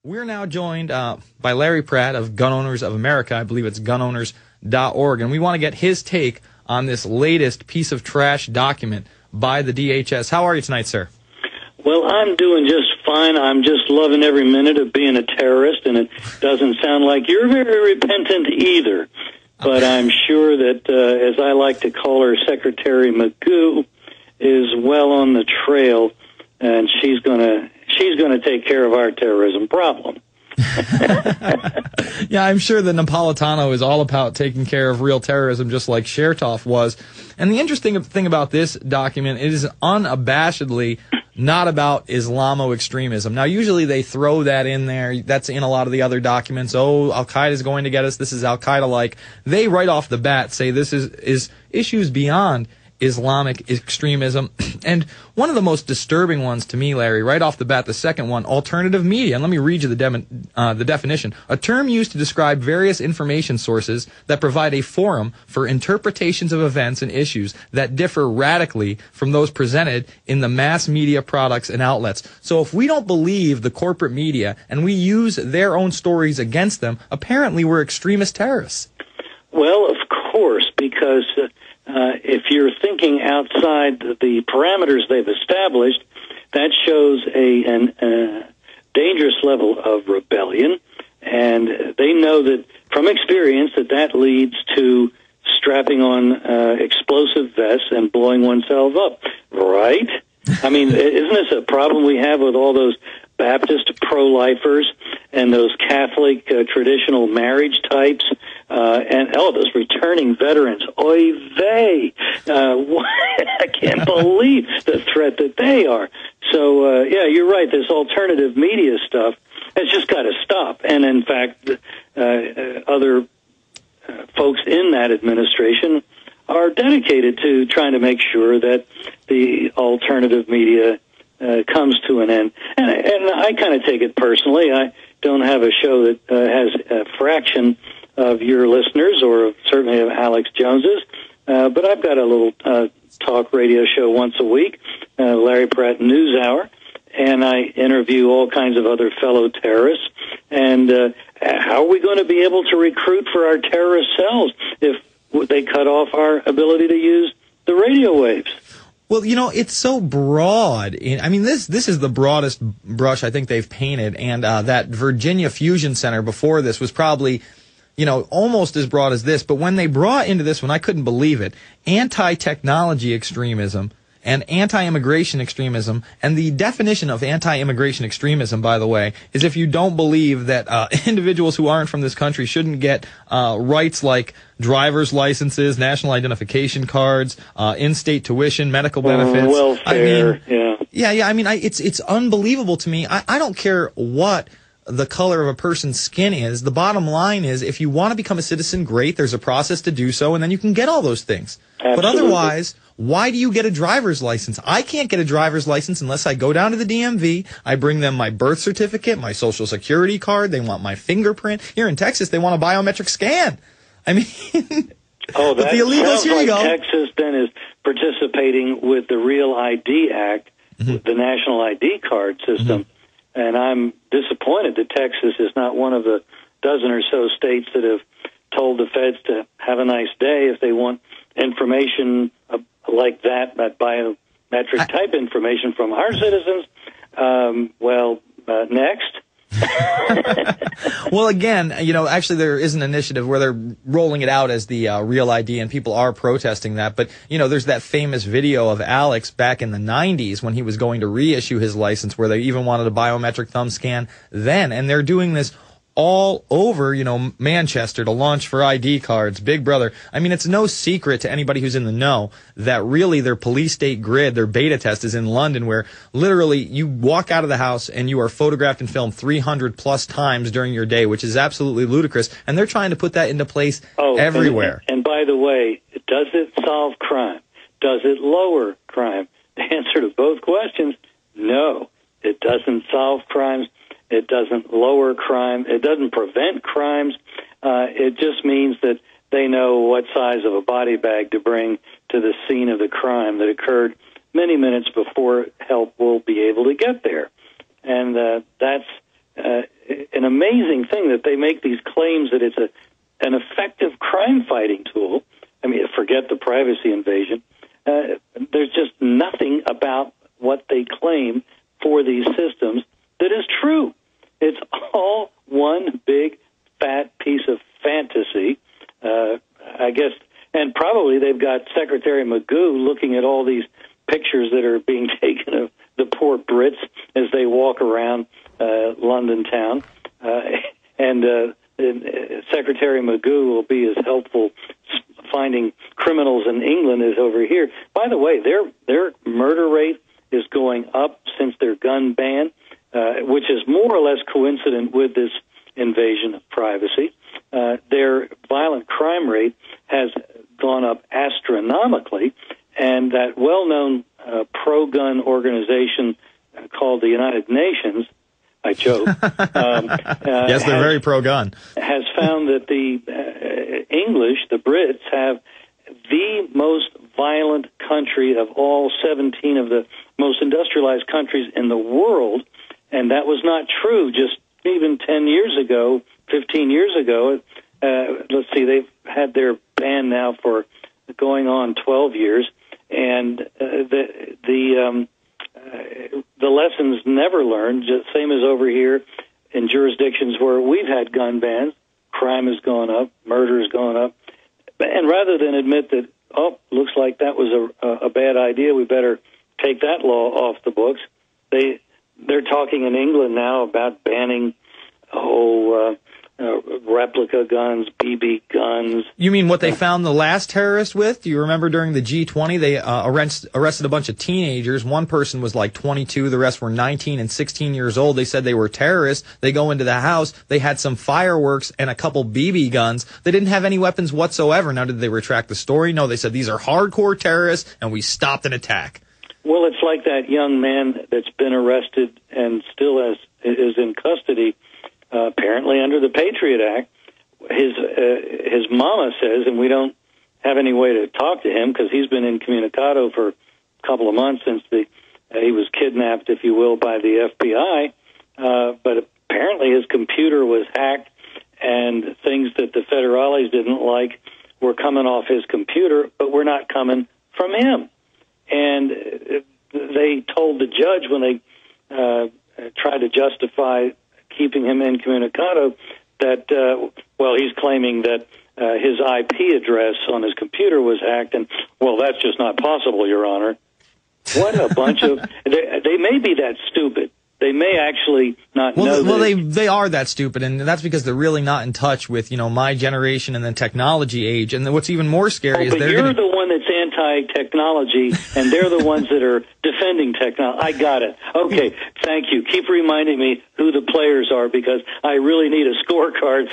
We're now joined by Larry Pratt of Gun Owners of America. I believe it's gunowners.org. And we want to get his take on this latest piece of trash document by the DHS. How are you tonight, sir? Well, I'm doing just fine. I'm just loving every minute of being a terrorist, and it doesn't sound like you're very repentant either. But I'm sure that, as I like to call her, Secretary Magoo is well on the trail, and she's going to take care of our terrorism problem. Yeah, I'm sure that Napolitano is all about taking care of real terrorism, just like Chertoff was. And the interesting thing about this document is unabashedly not about Islamo-extremism. Now, usually they throw that in there. That's in a lot of the other documents. Oh, Al-Qaeda is going to get us. This is Al-Qaeda-like. They, right off the bat, say this is issues beyond Islamic extremism. And one of the most disturbing ones to me, Larry, right off the bat, the second one, alternative media. And let me read you the definition. A term used to describe various information sources that provide a forum for interpretations of events and issues that differ radically from those presented in the mass media products and outlets. So if we don't believe the corporate media and we use their own stories against them, apparently we're extremist terrorists. Well, of course, because if you're thinking outside the parameters they've established, that shows a dangerous level of rebellion, and they know that from experience that leads to strapping on explosive vests and blowing oneself up, right? I mean, isn't this a problem we have with all those Baptist pro-lifers and those Catholic traditional marriage types? And those returning veterans, oy vey! I can't believe the threat that they are. So, yeah, you're right. This alternative media stuff has just got to stop. And in fact, other folks in that administration are dedicated to trying to make sure that the alternative media comes to an end. And I kind of take it personally. I don't have a show that has a fraction of your listeners, or certainly of Alex Jones's, but I've got a little talk radio show once a week, Larry Pratt News Hour, and I interview all kinds of other fellow terrorists. And how are we going to be able to recruit for our terrorist cells if they cut off our ability to use the radio waves? Well, you know, it's so broad. I mean, this is the broadest brush I think they've painted, and that Virginia Fusion Center before this was probably, you know, almost as broad as this. But when they brought into this one, I couldn't believe it. Anti-technology extremism and anti-immigration extremism. And the definition of anti-immigration extremism, by the way, is if you don't believe that individuals who aren't from this country shouldn't get rights like driver's licenses, national identification cards, in-state tuition, medical benefits. Welfare, yeah. I mean, it's unbelievable to me. I don't care what the color of a person's skin is. The bottom line is, if you want to become a citizen, great. There's a process to do so, and then you can get all those things. Absolutely. But otherwise, why do you get a driver's license? I can't get a driver's license unless I go down to the DMV. I bring them my birth certificate, my social security card. They want my fingerprint. Here in Texas, they want a biometric scan. I mean, oh, that the illegals, sounds here like you go. Texas then is participating with the Real ID Act, with the National ID card system. And I'm disappointed that Texas is not one of the dozen or so states that have told the feds to have a nice day if they want information like that biometric type information from our citizens. Next. Well, again, you know, actually there is an initiative where they're rolling it out as the Real ID, and people are protesting that. But, you know, there's that famous video of Alex back in the 90s when he was going to reissue his license, where they even wanted a biometric thumb scan then. And they're doing this all over, you know, Manchester to launch for ID cards, Big Brother. I mean, it's no secret to anybody who's in the know that really their police state grid, their beta test is in London, where literally you walk out of the house and you are photographed and filmed 300 plus times during your day, which is absolutely ludicrous. And they're trying to put that into place everywhere. And by the way, does it solve crime? Does it lower crime? The answer to both questions, no. It doesn't solve crimes. It doesn't lower crime. It doesn't prevent crimes. It just means that they know what size of a body bag to bring to the scene of the crime that occurred many minutes before help will be able to get there. And that's an amazing thing that they make these claims that it's an effective crime-fighting tool. I mean, forget the privacy invasion. There's just nothing about what they claim for these systems that is true. It's all one big, fat piece of fantasy, I guess. And probably they've got Secretary Magoo looking at all these pictures that are being taken of the poor Brits as they walk around London town. And Secretary Magoo will be as helpful finding criminals in England as over here. By the way, their murder rate is going up since their gun ban, which is more or less coincident with this invasion of privacy. Their violent crime rate has gone up astronomically, and that well-known pro-gun organization called the United Nations, I joke. Yes, they're very pro-gun. Has found that the English, the Brits, have the most violent country of all 17 of the most industrialized countries in the world, and that was not true just even 10 years ago, 15 years ago. Let's see, they've had their ban now for going on 12 years, and the lessons never learned, just same as over here in jurisdictions where we've had gun bans. Crime has gone up, murder has gone up, and rather than admit that, oh, looks like that was a bad idea, we better take that law off the books, they're talking in England now about banning replica guns, BB guns. You mean what they found the last terrorist with? Do you remember during the G20, they arrested a bunch of teenagers. One person was like 22, the rest were 19 and 16 years old. They said they were terrorists. They go into the house, they had some fireworks and a couple BB guns. They didn't have any weapons whatsoever. Now, did they retract the story? No, they said these are hardcore terrorists and we stopped an attack. Well, it's like that young man that's been arrested and still is in custody, apparently under the Patriot Act. His mama says, and we don't have any way to talk to him because he's been incommunicado for a couple of months since he was kidnapped, if you will, by the FBI. But apparently his computer was hacked, and things that the federales didn't like were coming off his computer, but were not coming from him. And they told the judge when they tried to justify keeping him incommunicado that, he's claiming that his IP address on his computer was hacked, and, well, that's just not possible, Your Honor. What a bunch of... They may be that stupid. They may actually not know. Well, they are that stupid, and that's because they're really not in touch with, my generation and the technology age. And what's even more scary is you're the one that's anti-technology, and they're the ones that are defending technology. I got it. Okay, thank you. Keep reminding me who the players are because I really need a scorecard.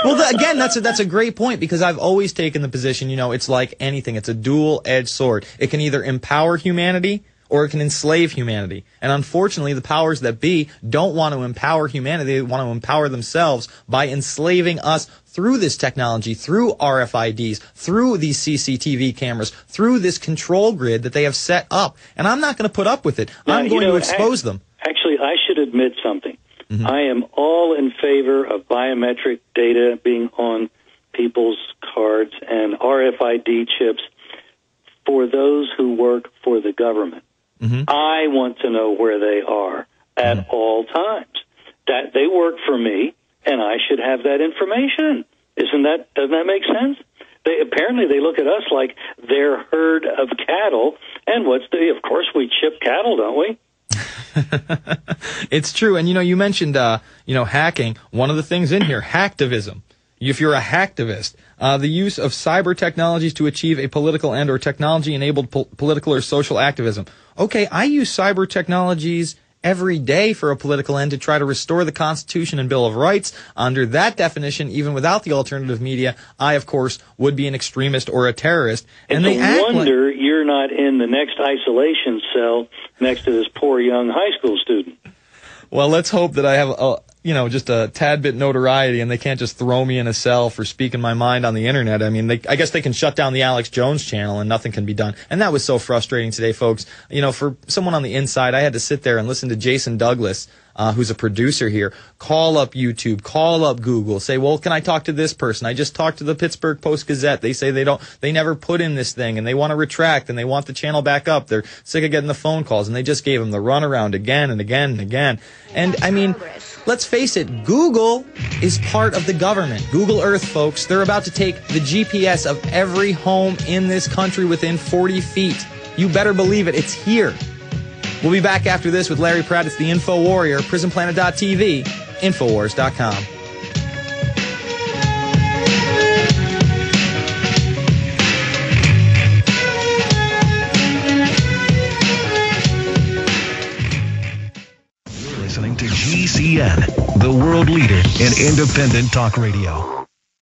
Well, again, that's a great point because I've always taken the position, it's like anything. It's a dual-edged sword. It can either empower humanity or it can enslave humanity. And unfortunately, the powers that be don't want to empower humanity. They want to empower themselves by enslaving us through this technology, through RFIDs, through these CCTV cameras, through this control grid that they have set up. And I'm not going to put up with it. I'm going to expose them. Actually, I should admit something. Mm-hmm. I am all in favor of biometric data being on people's cards and RFID chips for those who work for the government. Mm-hmm. I want to know where they are at all times. That they work for me, and I should have that information. Doesn't that make sense? Apparently they look at us like they're herd of cattle, and of course we chip cattle, don't we? It's true, and you mentioned hacking. One of the things in here, hacktivism. If you're a hacktivist, the use of cyber technologies to achieve a political end or technology-enabled political or social activism. Okay, I use cyber technologies every day for a political end to try to restore the Constitution and Bill of Rights. Under that definition, even without the alternative media, I, of course, would be an extremist or a terrorist. And it's a wonder you're not in the next isolation cell next to this poor young high school student. Well, let's hope that I have just a tad bit notoriety, and they can't just throw me in a cell for speaking my mind on the internet. I mean, I guess they can shut down the Alex Jones channel and nothing can be done. And that was so frustrating today, folks. For someone on the inside, I had to sit there and listen to Jason Douglas, who's a producer here, call up YouTube, call up Google, say, well, can I talk to this person? I just talked to the Pittsburgh Post-Gazette. They say they never put in this thing, and they want to retract, and they want the channel back up. They're sick of getting the phone calls, and they just gave them the runaround again and again and again. And, I mean, let's face it, Google is part of the government. Google Earth, folks, they're about to take the GPS of every home in this country within 40 feet. You better believe it. It's here. We'll be back after this with Larry Pratt. It's the Info Warrior, PrisonPlanet.tv, Infowars.com. You're listening to GCN, the world leader in independent talk radio.